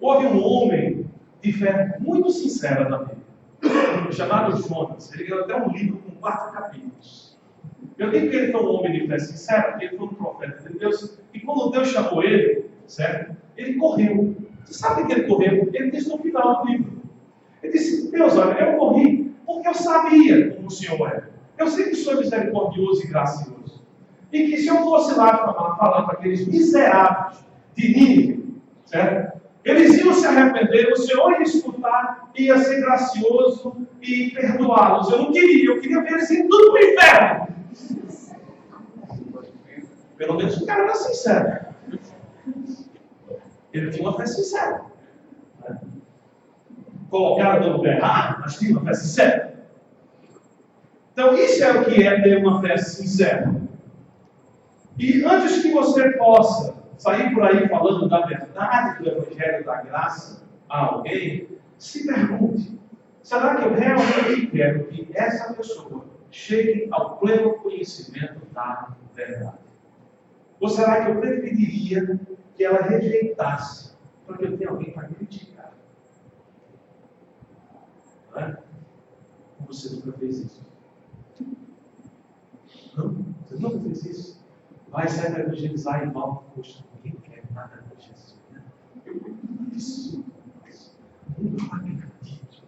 Houve um homem de fé muito sincera na Bíblia, chamado Jonas. Ele ganhou até um livro com 4 capítulos. Eu digo que ele foi um homem de fé sincera, porque ele foi um profeta de Deus. E quando Deus chamou ele, certo? Ele correu. Você sabe que ele correu? Ele disse no final do livro. Ele disse, Deus, olha, eu corri porque eu sabia como o Senhor era. Eu sei que o Senhor é misericordioso e gracioso. E que se eu fosse lá falar para aqueles miseráveis de Nínive, certo? Eles iam se arrepender, o Senhor ia escutar, ia ser gracioso e perdoá-los. Eu não queria, eu queria ver eles indo tudo para o inferno. Pelo menos o cara era sincero. Ele tinha uma fé sincera. Colocaram no lugar errado, mas tinha uma fé sincera. Então, isso é o que é ter uma fé sincera. E antes que você possa sair por aí falando da verdade do Evangelho da Graça a alguém, se pergunte, será que eu realmente quero que essa pessoa chegue ao pleno conhecimento da verdade? Ou será que eu preferiria que ela rejeitasse, porque eu tenho alguém para criticar? Não é? Você nunca fez isso. Não? Você nunca fez isso? Vai sair para evangelizar e mal, poxa, ninguém quer nada com Jesus. Né? Isso. Não acredito.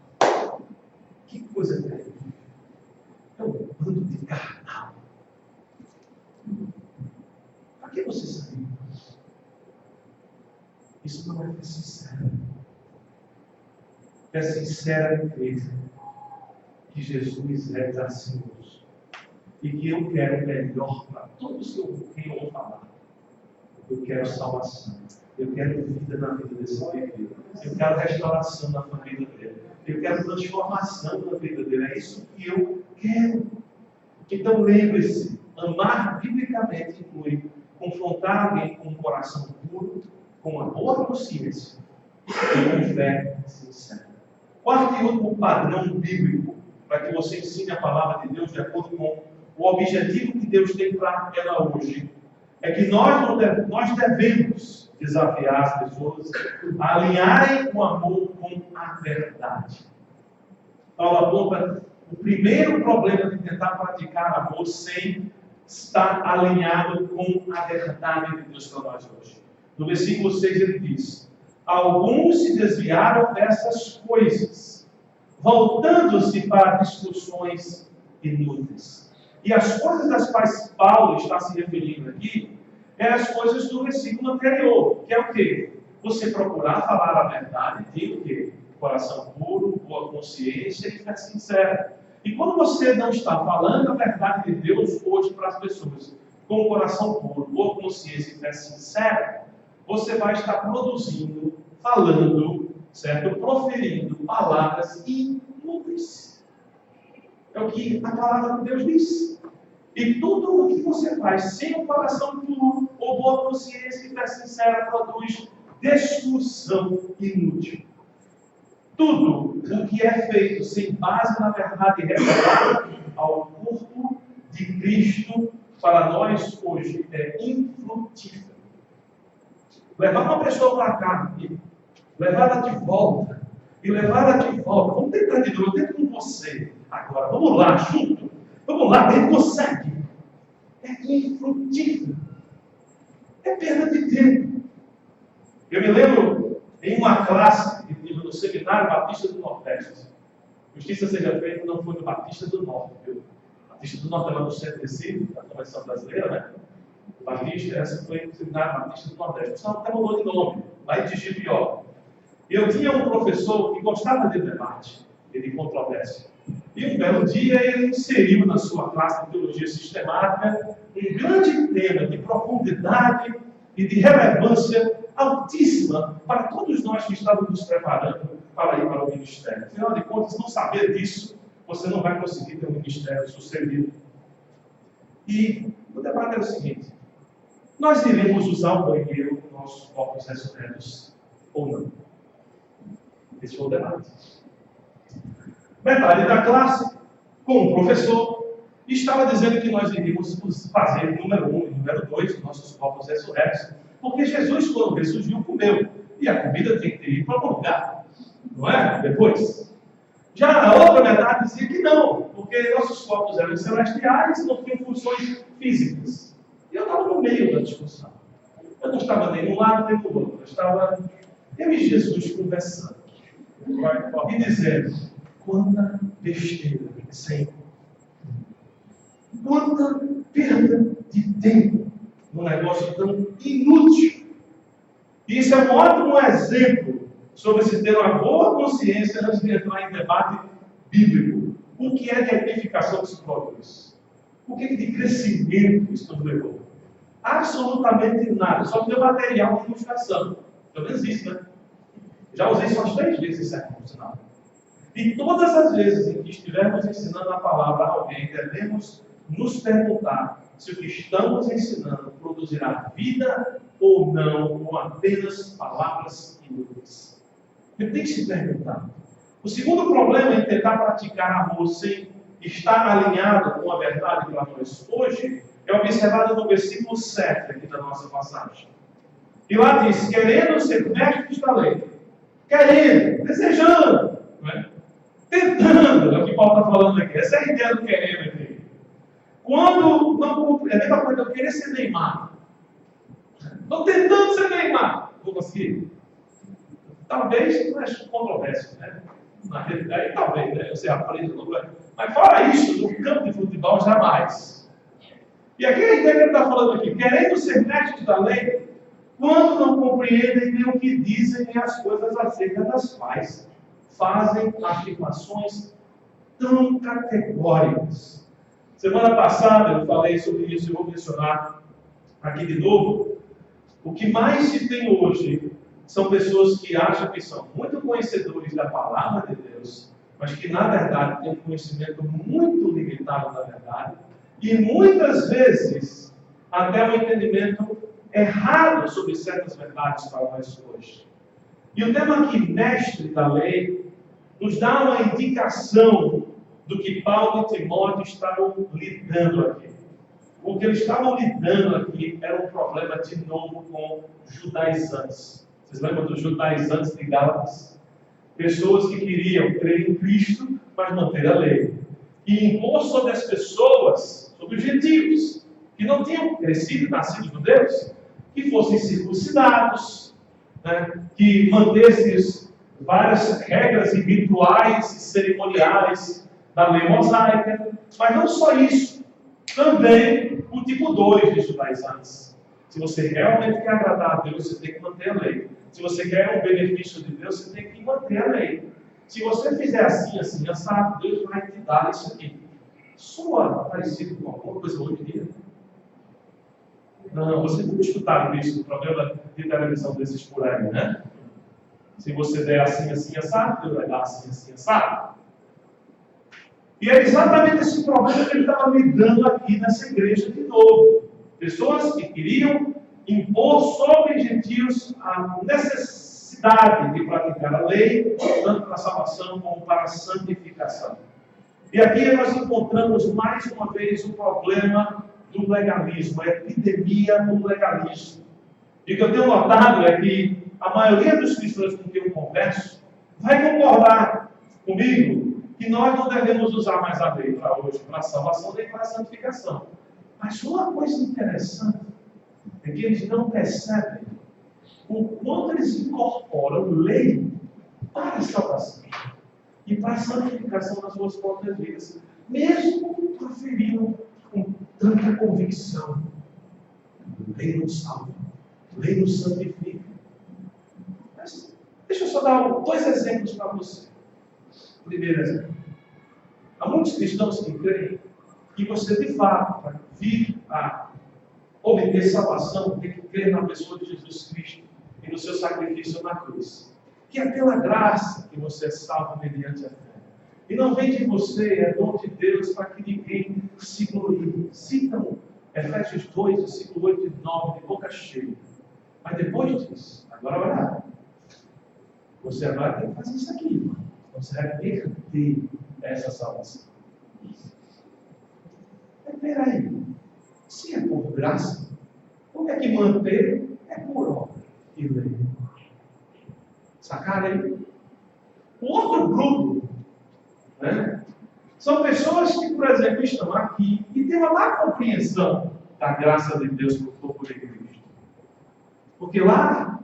Que coisa terrível. É um bando de carnal. Para que você sabe disso? Isso não é fé sincera. Fé sincera é crer que Jesus é gracioso. E que eu quero melhor para todos quem eu vou falar. Eu quero salvação. Eu quero vida na vida desse bebê. Eu quero restauração na família dele. Eu quero transformação na vida dele. É isso que eu quero. Então lembre-se, amar biblicamente inclui confrontar alguém com um coração puro, com uma boa consciência e com fé sincera. Quarto e último padrão bíblico para que você ensine a palavra de Deus de acordo com o objetivo que Deus tem para ela hoje é que nós devemos desafiar as pessoas a alinharem o amor com a verdade. Paulo aponta o primeiro problema de tentar praticar amor sem estar alinhado com a verdade de Deus para nós hoje. No versículo 6 ele diz: alguns se desviaram dessas coisas, voltando-se para discussões inúteis. E as coisas das quais Paulo está se referindo aqui, é as coisas do versículo anterior, que é o quê? Você procurar falar a verdade, ter o quê? Coração puro, boa consciência e fé sincera. E quando você não está falando a verdade de Deus hoje para as pessoas, com o coração puro, boa consciência e fé sincera, você vai estar produzindo, falando, certo? Proferindo palavras inúteis. É o que a palavra de Deus diz. E tudo o que você faz sem um coração puro ou boa consciência e fé sincera produz destruição inútil. Tudo o que é feito sem base na verdade revelada ao corpo de Cristo para nós hoje é infrutífero. Levar uma pessoa para cá, levar ela de volta, e levar ela de volta. Vamos tentar de novo, eu tento com você agora. Vamos lá, junto. Vamos lá, ele consegue. É infrutífero. É perda de tempo. Eu me lembro em uma classe que tive no Seminário Batista do Nordeste. Justiça seja feita, não foi no Batista do Norte, viu? Batista do Norte é lá no centro de Recife, da Convenção Brasileira, né? O Batista, essa foi no Seminário Batista do Nordeste. O pessoal até mudou de nome, lá em Tigipió. Eu tinha um professor que gostava de debate e de controvérsia. E um belo dia ele inseriu na sua classe de teologia sistemática um grande tema de profundidade e de relevância altíssima para todos nós que estávamos nos preparando para ir para o ministério. Afinal de contas, se não saber disso, você não vai conseguir ter um ministério sucedido. E o debate era o seguinte: nós iremos usar o banheiro com nossos corpos ressurretos ou não? Esse foi o debate. Metade da classe, com o professor, estava dizendo que nós iríamos fazer número 1 e número 2, nossos corpos ressurretos, porque Jesus, quando ressurgiu, comeu. E a comida tem que ir para algum lugar, não é? Depois. Já a outra metade dizia que não, porque nossos corpos eram celestiais e não tinham funções físicas. E eu estava no meio da discussão. Eu não estava nem um lado nem do outro. Eu estava, eu e Jesus conversando. E dizendo: quanta besteira, Senhor. Quanta perda de tempo num negócio tão inútil. E isso é um ótimo exemplo sobre se ter uma boa consciência antes de entrar em debate bíblico. O que é de edificação que se produz? O que é de crescimento que isso nos levou? Absolutamente nada. Só deu material de ilustração. Pelo menos isso, né? Já usei só 3 vezes isso aqui, por sinal. E todas as vezes em que estivermos ensinando a palavra a alguém, devemos nos perguntar se o que estamos ensinando produzirá vida ou não, ou apenas palavras inúteis. Ele tem que se perguntar. O segundo problema em tentar praticar amor sem estar alinhado com a verdade para nós hoje é observado no versículo 7 aqui da nossa passagem. E lá diz: querendo ser mestres da lei, querendo, desejando, não é? Tentando, é o que Paulo está falando aqui. Essa é a ideia do querendo aqui. Quando não cumpre, é a mesma coisa, eu querer ser Neymar. Estou tentando ser Neymar. Vou conseguir? Talvez, mas controvérsia, né? Na realidade, talvez, né? Você aprende, mas fora isso, no campo de futebol, jamais. E aqui a ideia que ele está falando aqui: querendo ser mestres da lei, quando não compreendem nem o que dizem, nem as coisas acerca das quais fazem afirmações tão categóricas. Semana passada eu falei sobre isso e vou mencionar aqui de novo. O que mais se tem hoje são pessoas que acham que são muito conhecedores da palavra de Deus, mas que na verdade têm um conhecimento muito limitado da verdade e muitas vezes até um entendimento errado sobre certas verdades para nós hoje. E o tema aqui, mestre da lei, nos dá uma indicação do que Paulo e Timóteo estavam lidando aqui. O que eles estavam lidando aqui era um problema de novo com judaizantes. Vocês lembram dos judaizantes de Gálatas? Pessoas que queriam crer em Cristo, mas não ter a lei. E impor sobre as pessoas, sobre os gentios, que não tinham crescido e nascido judeus, que fossem circuncidados, né, que mantessem várias regras e rituais e cerimoniais da lei mosaica. Mas não só isso, também o tipo 2 de judaizantes. Se você realmente quer agradar a Deus, você tem que manter a lei. Se você quer um benefício de Deus, você tem que manter a lei. Se você fizer assim, assim, assado, Deus vai te dar isso aqui. Soa parecido com alguma coisa hoje em dia? Não, vocês nunca escutaram isso no programa de televisão desses por aí, né? Se você der assim, assim, assado, Deus vai dar assim, assim, assado. E é exatamente esse problema que ele estava lidando aqui nessa igreja de novo. Pessoas que queriam impor sobre gentios a necessidade de praticar a lei, tanto para a salvação como para a santificação. E aqui nós encontramos mais uma vez o problema do legalismo, a epidemia do legalismo. E o que eu tenho notado é que a maioria dos cristãos com quem eu converso vai concordar comigo que nós não devemos usar mais a lei para hoje, para a salvação nem para a santificação. Mas uma coisa interessante é que eles não percebem o quanto eles incorporam lei para a salvação e para a santificação das suas próprias vidas, mesmo proferindo com tanta convicção. Lei não salva, lei não santifica. Mas deixa eu só dar dois exemplos para você. Primeiro exemplo. Há muitos cristãos que creem que você, de fato, para vir a obter salvação, tem que crer na pessoa de Jesus Cristo e no seu sacrifício na cruz. Que é pela graça que você é salvo mediante a fé. E não vem de você, é dom de Deus para que ninguém se glorie. Citam Efésios 2, versículo 8 e 9, de boca cheia. Mas depois disso, agora olha, você agora tem que fazer isso aqui. Você vai perder essa salvação. Mas peraí, se é por graça, como é que manter é por obra e lei? Sacaram aí? O outro grupo, né, são pessoas que, por exemplo, estão aqui e têm uma má compreensão da graça de Deus para o corpo de Cristo. Porque lá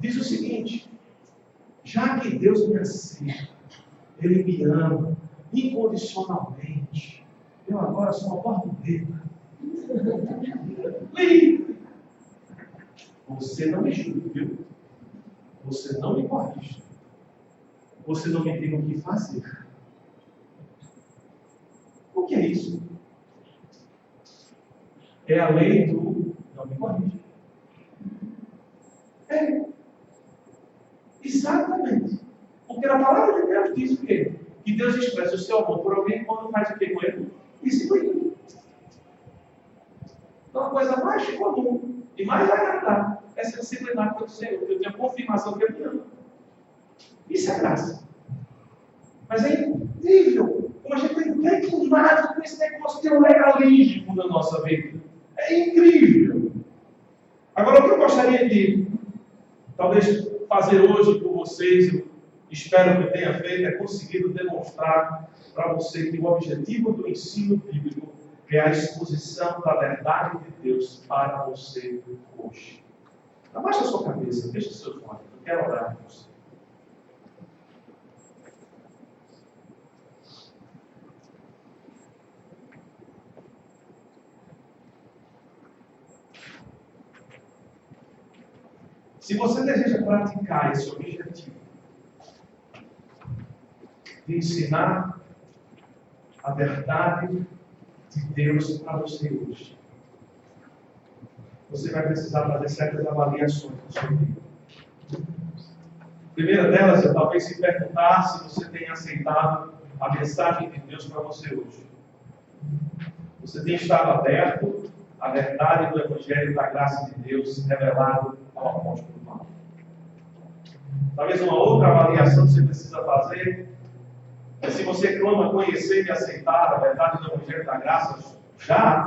diz o seguinte: já que Deus me aceita, Ele me ama incondicionalmente, eu agora sou uma borboleta livre. Você não me julga, viu? Você não me corrige. Você não me tem o que fazer. O que é isso? É a lei do não me corrige. É. Exatamente. Porque a palavra de Deus diz o quê? Que Deus expressa o seu amor por alguém quando faz o quê com ele? Disciplina. Então a coisa mais comum e mais agradável é ser disciplinado pelo Senhor, porque eu tenho a confirmação que Ele me ama. Isso é graça. Mas é incrível como a gente tem queimado com esse negócio de legalismo na nossa vida. É incrível. Agora, o que eu gostaria de, talvez, fazer hoje com vocês, eu espero que tenha feito, é conseguido demonstrar para você que o objetivo do ensino bíblico é a exposição da verdade de Deus para você hoje. Abaixa a sua cabeça, feche os seus olhos, eu quero orar com você. Se você deseja praticar esse objetivo de ensinar a verdade de Deus para você hoje, você vai precisar fazer certas avaliações na sua vida. A primeira delas é talvez se perguntar se você tem aceitado a mensagem de Deus para você hoje. Você tem estado aberto à verdade do Evangelho da graça de Deus revelado ao apóstolo Paulo. Talvez uma outra avaliação que você precisa fazer é se você clama conhecer e aceitar a verdade do Evangelho da graça já.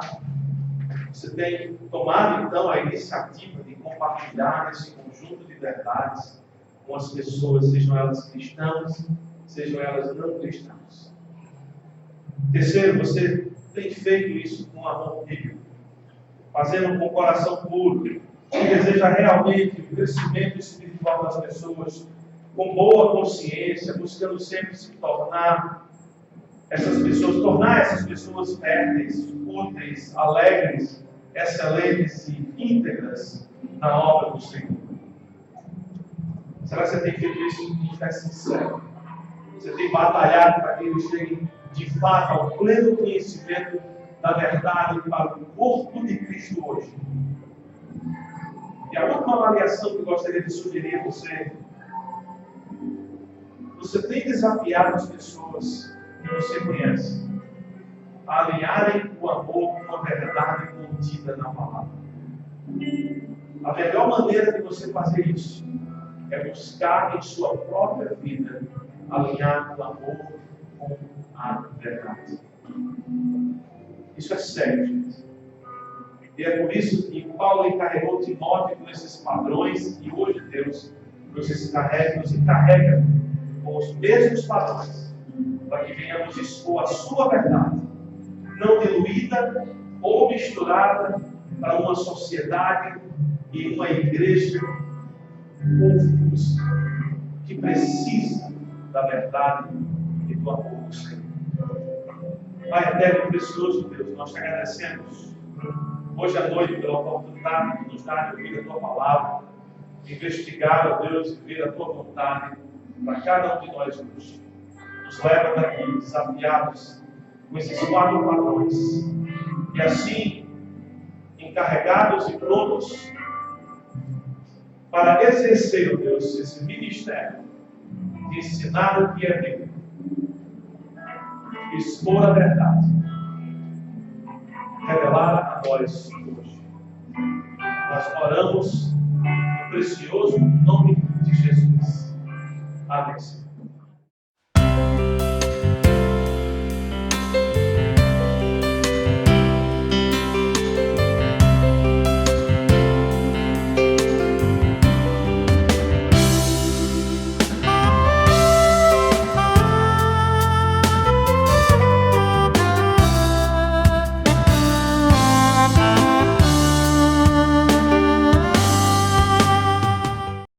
Você tem tomado, então, a iniciativa de compartilhar esse conjunto de verdades com as pessoas, sejam elas cristãs, sejam elas não cristãs. Terceiro, você tem feito isso com amor bíblico, fazendo com o coração puro, que deseja realmente o crescimento espiritual das pessoas, com boa consciência, buscando sempre se tornar essas pessoas férteis, úteis, alegres, excelentes e íntegras na obra do Senhor. Será que você tem feito isso com fé sincera? Você tem batalhado para que eles cheguem de fato ao pleno conhecimento da verdade para o corpo de Cristo hoje? E a última avaliação que eu gostaria de sugerir a você: você tem desafiado as pessoas que você conhece, a alinharem o amor com a verdade contida na palavra. A melhor maneira de você fazer isso é buscar em sua própria vida alinhar o amor com a verdade. Isso é sério, gente. E é por isso que Paulo encarregou Timóteo com esses padrões, e hoje Deus nos encarrega com os mesmos padrões, para que venhamos expor a sua verdade, não diluída ou misturada para uma sociedade e uma igreja confusa, que precisa da verdade e do amor do Senhor. Pai eterno e precioso Deus, nós te agradecemos hoje à noite pela oportunidade que nos dá de ouvir a tua palavra, de investigar, ó Deus, e ver a tua vontade para cada um de nós hoje. Nos leva daqui desafiados com esses 4 padrões, e assim encarregados e prontos para exercer, ó Deus, esse ministério de ensinar o que é bíblico, expor a verdade, revelar a nós hoje. Nós oramos no precioso nome de Jesus. Amém.